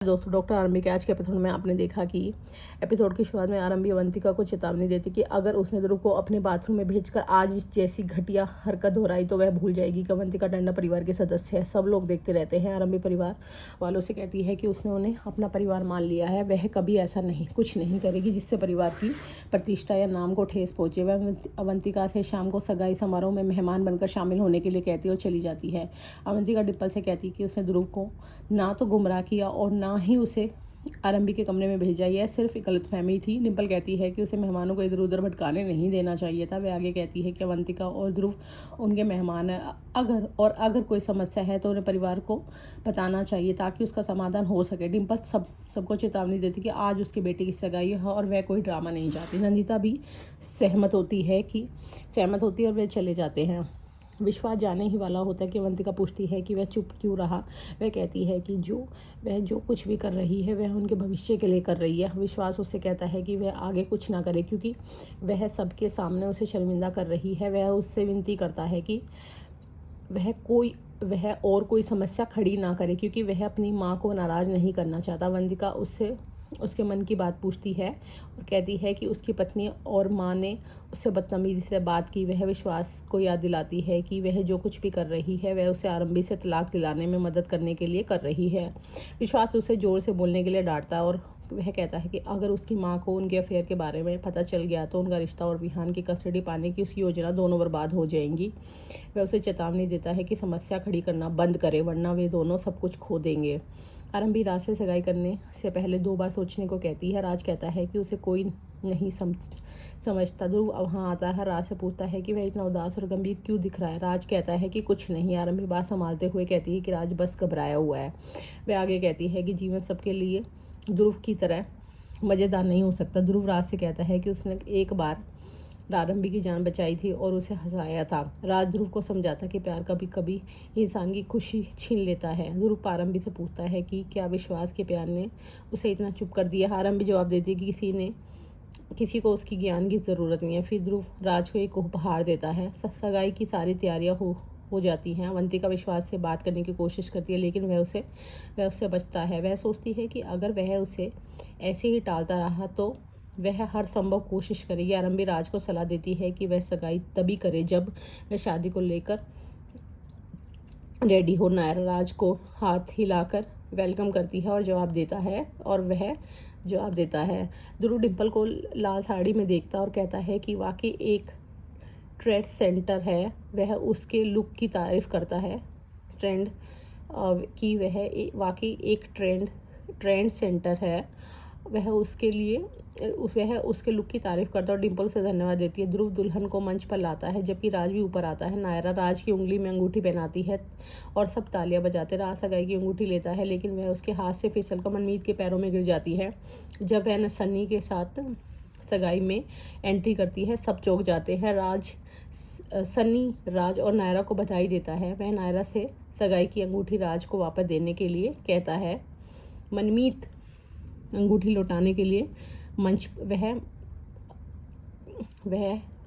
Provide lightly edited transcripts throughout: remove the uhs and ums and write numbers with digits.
दोस्तों, डॉक्टर आरंभी के आज के एपिसोड में आपने देखा कि एपिसोड की शुरुआत में आरंभी अवंतिका को चेतावनी देती कि अगर उसने ध्रुव को अपने बाथरूम में भेजकर आज जैसी घटिया हरकत दोहराई तो वह भूल जाएगी कि अवंतिका टंडा परिवार के सदस्य है। सब लोग देखते रहते हैं। आरंभी परिवार वालों से कहती है कि उसने उन्हें अपना परिवार मान लिया है, वह कभी ऐसा कुछ नहीं करेगी जिससे परिवार की प्रतिष्ठा या नाम को ठेस पहुंचे। वह अवंतिका से शाम को सगाई समारोह में मेहमान बनकर शामिल होने के लिए कहती और चली जाती है। अवंतिका डिम्पल से कहती कि उसने ध्रुव को ना तो गुमराह किया और ना ही उसे आरंभी के कमरे में भेजा। यह सिर्फ एक गलतफहमी थी। डिम्पल कहती है कि उसे मेहमानों को इधर उधर भटकाने नहीं देना चाहिए था। वह आगे कहती है कि अवंतिका और ध्रुव उनके मेहमान हैं। अगर कोई समस्या है तो उन्हें परिवार को बताना चाहिए ताकि उसका समाधान हो सके। डिम्पल सबको चेतावनी देती कि आज उसकी बेटी की सगाई है और वह कोई ड्रामा नहीं चाहती। नंदिता भी सहमत होती है और वे चले जाते हैं। विश्वास जाने ही वाला होता है कि अवंतिका पूछती है कि वह चुप क्यों रहा। वह कहती है कि वह जो कुछ भी कर रही है वह उनके भविष्य के लिए कर रही है। विश्वास उससे कहता है कि वह आगे कुछ ना करे क्योंकि वह सबके सामने उसे शर्मिंदा कर रही है। वह उससे विनती करता है कि वह और कोई समस्या खड़ी ना करे क्योंकि वह अपनी माँ को नाराज़ नहीं करना चाहता। अवंतिका उसके मन की बात पूछती है और कहती है कि उसकी पत्नी और माँ ने उससे बदतमीजी से बात की। वह विश्वास को याद दिलाती है कि वह जो कुछ भी कर रही है वह उसे आरंभी से तलाक दिलाने में मदद करने के लिए कर रही है। विश्वास उसे जोर से बोलने के लिए डांटता है और वह कहता है कि अगर उसकी माँ को उनके अफेयर के बारे में पता चल गया तो उनका रिश्ता और विहान की कस्टडी पाने की उसकी योजना दोनों बर्बाद हो जाएंगी। वह उसे चेतावनी देता है कि समस्या खड़ी करना बंद करे वरना वे दोनों सब कुछ खो देंगे। आरंभी राज से सगाई करने से पहले 2 बार सोचने को कहती है। राज कहता है कि उसे कोई नहीं समझता। ध्रुव वहाँ आता है। राज से पूछता है कि वह इतना उदास और गंभीर क्यों दिख रहा है। राज कहता है कि कुछ नहीं। आरंभी बात संभालते हुए कहती है कि राज बस घबराया हुआ है। वह आगे कहती है कि जीवन सबके लिए ध्रुव की तरह मज़ेदार नहीं हो सकता। ध्रुव राज से कहता है कि उसने एक बार आरंभी की जान बचाई थी और उसे हंसाया था। राज ध्रुव को समझाता कि प्यार कभी कभी इंसान की खुशी छीन लेता है। ध्रुव आरंभी से पूछता है कि क्या विश्वास के प्यार ने उसे इतना चुप कर दिया। आरंभी जवाब देती है कि किसी को उसकी ज्ञान की ज़रूरत नहीं है। फिर ध्रुव राज को एक उपहार देता है। सगाई की सारी तैयारियां हो जाती हैं। अवंतिका विश्वास से बात करने की कोशिश करती है लेकिन वह उससे बचता है। वह सोचती है कि अगर वह उसे ऐसे ही टालता रहा तो वह हर संभव कोशिश करेगी। आरंभी राज को सलाह देती है कि वह सगाई तभी करे जब वह शादी को लेकर रेडी हो। नायरा राज को हाथ हिलाकर वेलकम करती है और वह जवाब देता है। ध्रुव डिम्पल को लाल साड़ी में देखता और कहता है कि वाकई एक ट्रेंड सेंटर है। वह उसके लुक की तारीफ करता है। वाकई एक ट्रेंड सेंटर है। वह उसके लुक की तारीफ करता है और डिम्पल उसे धन्यवाद देती है। ध्रुव दुल्हन को मंच पर लाता है जबकि राज भी ऊपर आता है। नायरा राज की उंगली में अंगूठी पहनाती है और सब तालियां बजाते। राज सगाई की अंगूठी लेता है लेकिन वह उसके हाथ से फिसलकर मनमीत के पैरों में गिर जाती है। जब वह सन्नी के साथ सगाई में एंट्री करती है सब चौंक जाते हैं। सन्नी राज और नायरा को बधाई देता है। वह नायरा से सगाई की अंगूठी राज को वापस देने के लिए कहता है। मनमीत अंगूठी लौटाने के लिए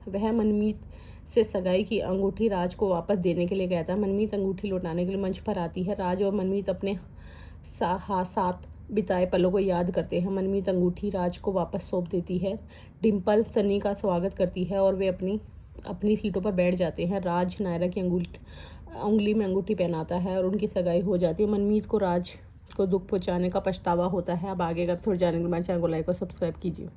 वह मनमीत से सगाई की अंगूठी राज को वापस देने के लिए कहता है। मनमीत अंगूठी लौटाने के लिए मंच पर आती है। राज और मनमीत अपने साथ बिताए पलों को याद करते हैं। मनमीत अंगूठी राज को वापस सौंप देती है। डिम्पल सन्नी का स्वागत करती है और वे अपनी सीटों पर बैठ जाते हैं। राज नायरा की उंगली में अंगूठी पहनाता है और उनकी सगाई हो जाती है। मनमीत को राज को दुख पहुंचाने का पछतावा होता है। अब आगे का एपिसोड जानने के लिए चैनल को लाइक और सब्सक्राइब कीजिए।